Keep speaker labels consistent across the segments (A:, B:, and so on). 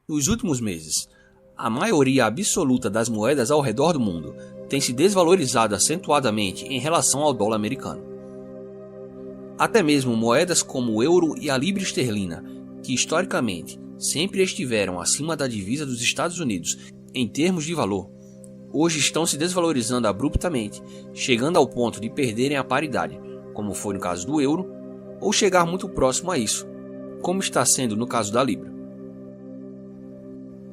A: Nos últimos meses, a maioria absoluta das moedas ao redor do mundo tem se desvalorizado acentuadamente em relação ao dólar americano. Até mesmo moedas como o euro e a libra esterlina, que historicamente sempre estiveram acima da divisa dos Estados Unidos em termos de valor, hoje estão se desvalorizando abruptamente, chegando ao ponto de perderem a paridade, como foi no caso do euro, ou chegar muito próximo a isso, como está sendo no caso da libra.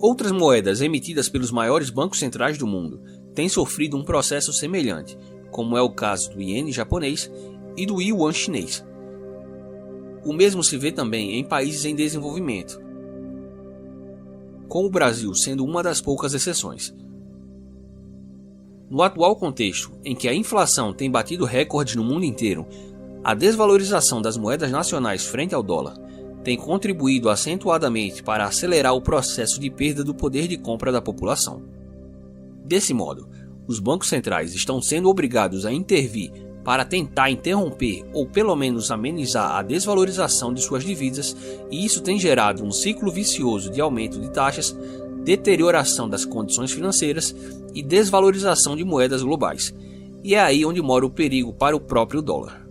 A: Outras moedas emitidas pelos maiores bancos centrais do mundo têm sofrido um processo semelhante, como é o caso do iene japonês e do yuan chinês. O mesmo se vê também em países em desenvolvimento, com o Brasil sendo uma das poucas exceções. No atual contexto, em que a inflação tem batido recordes no mundo inteiro, a desvalorização das moedas nacionais frente ao dólar tem contribuído acentuadamente para acelerar o processo de perda do poder de compra da população. Desse modo, os bancos centrais estão sendo obrigados a intervir para tentar interromper ou pelo menos amenizar a desvalorização de suas divisas, e isso tem gerado um ciclo vicioso de aumento de taxas, deterioração das condições financeiras e desvalorização de moedas globais. E é aí onde mora o perigo para o próprio dólar.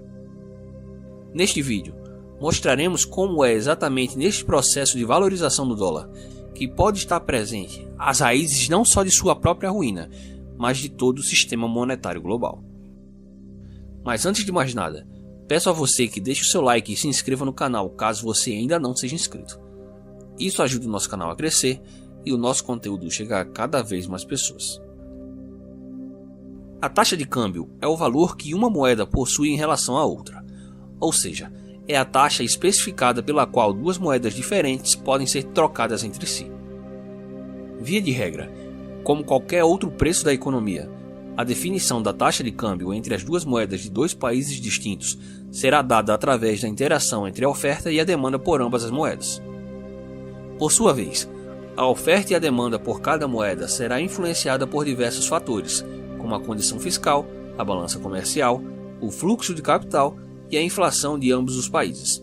A: Neste vídeo, mostraremos como é exatamente neste processo de valorização do dólar que pode estar presente as raízes não só de sua própria ruína, mas de todo o sistema monetário global. Mas antes de mais nada, peço a você que deixe o seu like e se inscreva no canal caso você ainda não seja inscrito. Isso ajuda o nosso canal a crescer e o nosso conteúdo chegar a cada vez mais pessoas. A taxa de câmbio é o valor que uma moeda possui em relação à outra, ou seja, é a taxa especificada pela qual duas moedas diferentes podem ser trocadas entre si. Via de regra, como qualquer outro preço da economia, a definição da taxa de câmbio entre as duas moedas de dois países distintos será dada através da interação entre a oferta e a demanda por ambas as moedas. Por sua vez, a oferta e a demanda por cada moeda será influenciada por diversos fatores, como a condição fiscal, a balança comercial, o fluxo de capital e a inflação de ambos os países.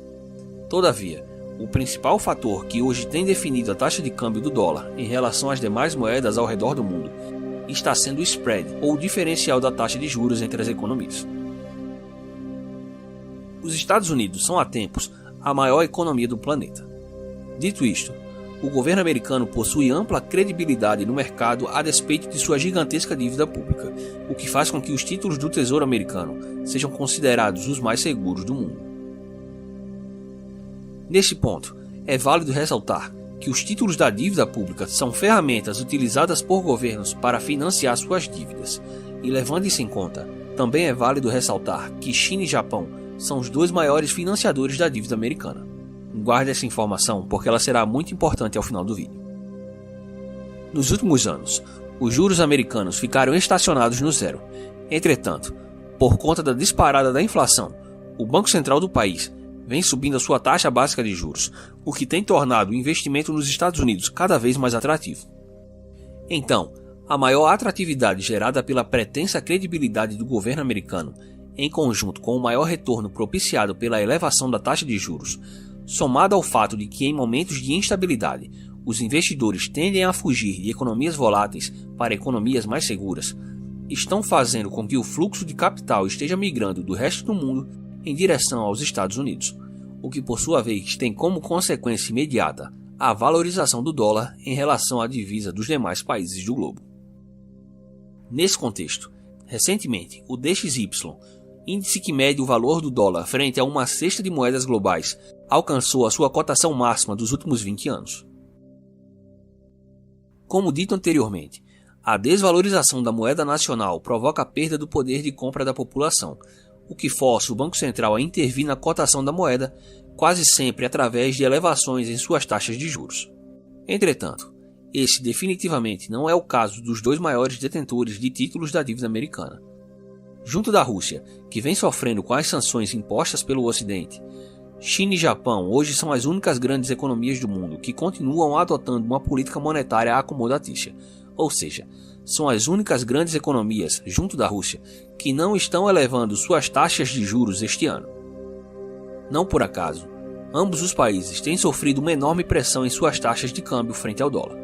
A: Todavia, o principal fator que hoje tem definido a taxa de câmbio do dólar em relação às demais moedas ao redor do mundo está sendo o spread, ou diferencial da taxa de juros entre as economias. Os Estados Unidos são há tempos a maior economia do planeta. Dito isto, o governo americano possui ampla credibilidade no mercado a despeito de sua gigantesca dívida pública, o que faz com que os títulos do Tesouro americano sejam considerados os mais seguros do mundo. Neste ponto, é válido ressaltar que os títulos da dívida pública são ferramentas utilizadas por governos para financiar suas dívidas, e levando isso em conta, também é válido ressaltar que China e Japão são os dois maiores financiadores da dívida americana. Guarde essa informação porque ela será muito importante ao final do vídeo. Nos últimos anos, os juros americanos ficaram estacionados no zero. Entretanto, por conta da disparada da inflação, o Banco Central do país vem subindo a sua taxa básica de juros, o que tem tornado o investimento nos Estados Unidos cada vez mais atrativo. Então, a maior atratividade gerada pela pretensa credibilidade do governo americano, em conjunto com o maior retorno propiciado pela elevação da taxa de juros, somado ao fato de que em momentos de instabilidade, os investidores tendem a fugir de economias voláteis para economias mais seguras, estão fazendo com que o fluxo de capital esteja migrando do resto do mundo em direção aos Estados Unidos, o que por sua vez tem como consequência imediata a valorização do dólar em relação à divisa dos demais países do globo. Nesse contexto, recentemente o DXY, índice que mede o valor do dólar frente a uma cesta de moedas globais, alcançou a sua cotação máxima dos últimos 20 anos. Como dito anteriormente, a desvalorização da moeda nacional provoca a perda do poder de compra da população, o que força o Banco Central a intervir na cotação da moeda, quase sempre através de elevações em suas taxas de juros. Entretanto, esse definitivamente não é o caso dos dois maiores detentores de títulos da dívida americana. Junto da Rússia, que vem sofrendo com as sanções impostas pelo Ocidente, China e Japão hoje são as únicas grandes economias do mundo que continuam adotando uma política monetária acomodatícia, ou seja, são as únicas grandes economias, junto da Rússia, que não estão elevando suas taxas de juros este ano. Não por acaso, ambos os países têm sofrido uma enorme pressão em suas taxas de câmbio frente ao dólar.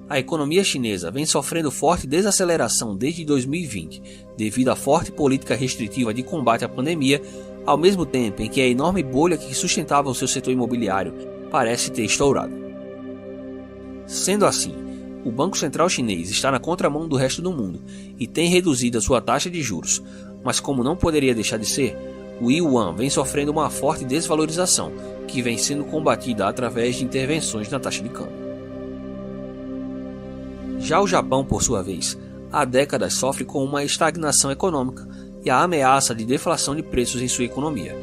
A: A economia chinesa vem sofrendo forte desaceleração desde 2020, devido à forte política restritiva de combate à pandemia, ao mesmo tempo em que a enorme bolha que sustentava o seu setor imobiliário parece ter estourado. Sendo assim, o Banco Central Chinês está na contramão do resto do mundo e tem reduzido a sua taxa de juros, mas como não poderia deixar de ser, o Yuan vem sofrendo uma forte desvalorização, que vem sendo combatida através de intervenções na taxa de câmbio. Já o Japão, por sua vez, há décadas sofre com uma estagnação econômica e a ameaça de deflação de preços em sua economia.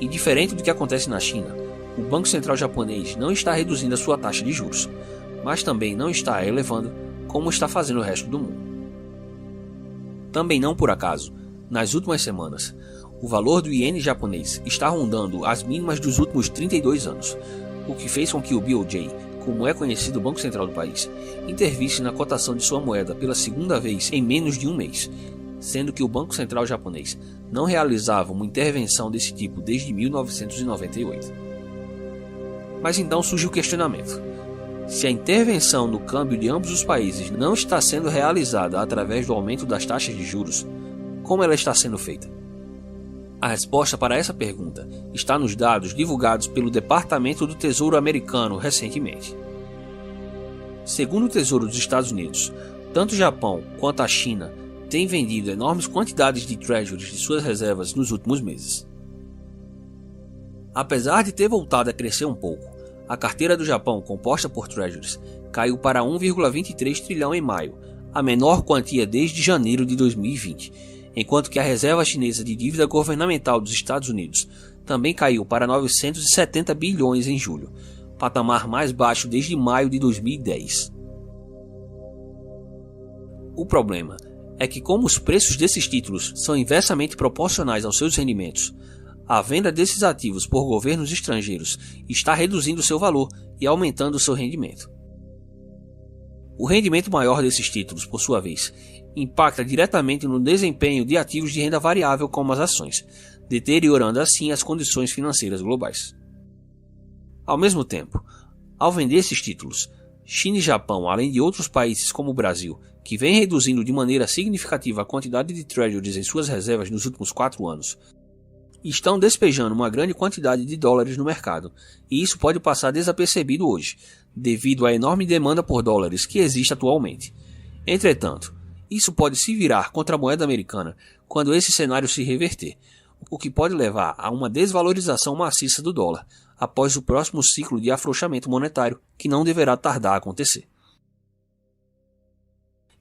A: E diferente do que acontece na China, o Banco Central japonês não está reduzindo a sua taxa de juros, mas também não está a elevando como está fazendo o resto do mundo. Também não por acaso, nas últimas semanas, o valor do iene japonês está rondando as mínimas dos últimos 32 anos, o que fez com que o BOJ, como é conhecido o Banco Central do país, intervisse na cotação de sua moeda pela segunda vez em menos de um mês, sendo que o Banco Central japonês não realizava uma intervenção desse tipo desde 1998. Mas então surge o questionamento: se a intervenção no câmbio de ambos os países não está sendo realizada através do aumento das taxas de juros, como ela está sendo feita? A resposta para essa pergunta está nos dados divulgados pelo Departamento do Tesouro americano recentemente. Segundo o Tesouro dos Estados Unidos, tanto o Japão quanto a China têm vendido enormes quantidades de treasuries de suas reservas nos últimos meses. Apesar de ter voltado a crescer um pouco, a carteira do Japão composta por treasuries caiu para 1,23 trilhão em maio, a menor quantia desde janeiro de 2020, enquanto que a reserva chinesa de dívida governamental dos Estados Unidos também caiu para 970 bilhões em julho, patamar mais baixo desde maio de 2010. O problema é que, como os preços desses títulos são inversamente proporcionais aos seus rendimentos, a venda desses ativos por governos estrangeiros está reduzindo seu valor e aumentando seu rendimento. O rendimento maior desses títulos, por sua vez, impacta diretamente no desempenho de ativos de renda variável como as ações, deteriorando assim as condições financeiras globais. Ao mesmo tempo, ao vender esses títulos, China e Japão, além de outros países como o Brasil, que vem reduzindo de maneira significativa a quantidade de treasuries em suas reservas nos últimos 4 anos, estão despejando uma grande quantidade de dólares no mercado, e isso pode passar desapercebido hoje, devido à enorme demanda por dólares que existe atualmente. Entretanto, isso pode se virar contra a moeda americana quando esse cenário se reverter, o que pode levar a uma desvalorização maciça do dólar após o próximo ciclo de afrouxamento monetário, que não deverá tardar a acontecer.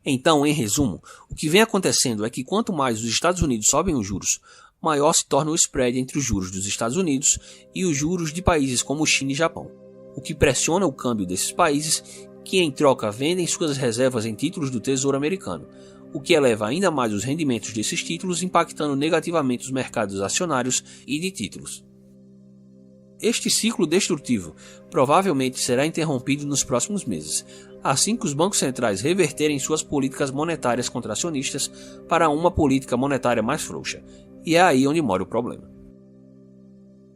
A: Então, em resumo, o que vem acontecendo é que quanto mais os Estados Unidos sobem os juros, maior se torna o spread entre os juros dos Estados Unidos e os juros de países como China e Japão, o que pressiona o câmbio desses países, que em troca vendem suas reservas em títulos do Tesouro americano, o que eleva ainda mais os rendimentos desses títulos, impactando negativamente os mercados acionários e de títulos. Este ciclo destrutivo provavelmente será interrompido nos próximos meses, assim que os bancos centrais reverterem suas políticas monetárias contracionistas para uma política monetária mais frouxa, e é aí onde mora o problema.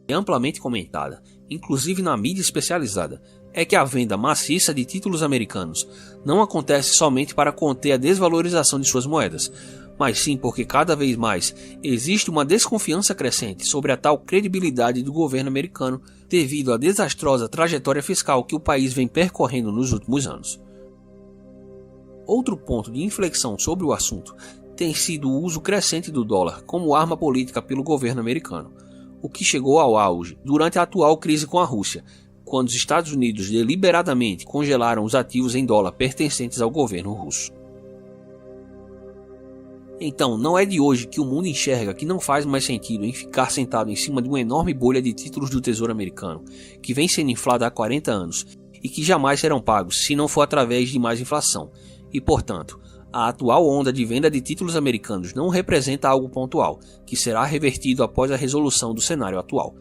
A: É amplamente comentada, inclusive na mídia especializada, é que a venda maciça de títulos americanos não acontece somente para conter a desvalorização de suas moedas, mas sim porque cada vez mais existe uma desconfiança crescente sobre a tal credibilidade do governo americano devido à desastrosa trajetória fiscal que o país vem percorrendo nos últimos anos. Outro ponto de inflexão sobre o assunto tem sido o uso crescente do dólar como arma política pelo governo americano, o que chegou ao auge durante a atual crise com a Rússia, quando os Estados Unidos deliberadamente congelaram os ativos em dólar pertencentes ao governo russo. Então, não é de hoje que o mundo enxerga que não faz mais sentido em ficar sentado em cima de uma enorme bolha de títulos do Tesouro americano, que vem sendo inflada há 40 anos e que jamais serão pagos se não for através de mais inflação, e portanto, a atual onda de venda de títulos americanos não representa algo pontual, que será revertido após a resolução do cenário atual,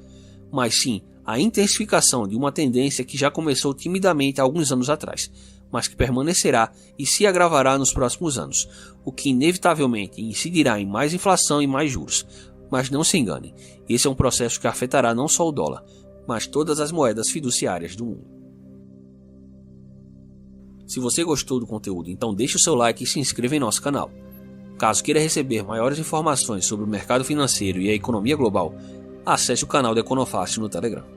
A: mas sim a intensificação de uma tendência que já começou timidamente há alguns anos atrás, mas que permanecerá e se agravará nos próximos anos, o que inevitavelmente incidirá em mais inflação e mais juros, Mas não se engane, esse é um processo que afetará não só o dólar, mas todas as moedas fiduciárias do mundo. Se você gostou do conteúdo, então deixe o seu like e se inscreva em nosso canal. Caso queira receber maiores informações sobre o mercado financeiro e a economia global, acesse o canal do Econofácil no Telegram.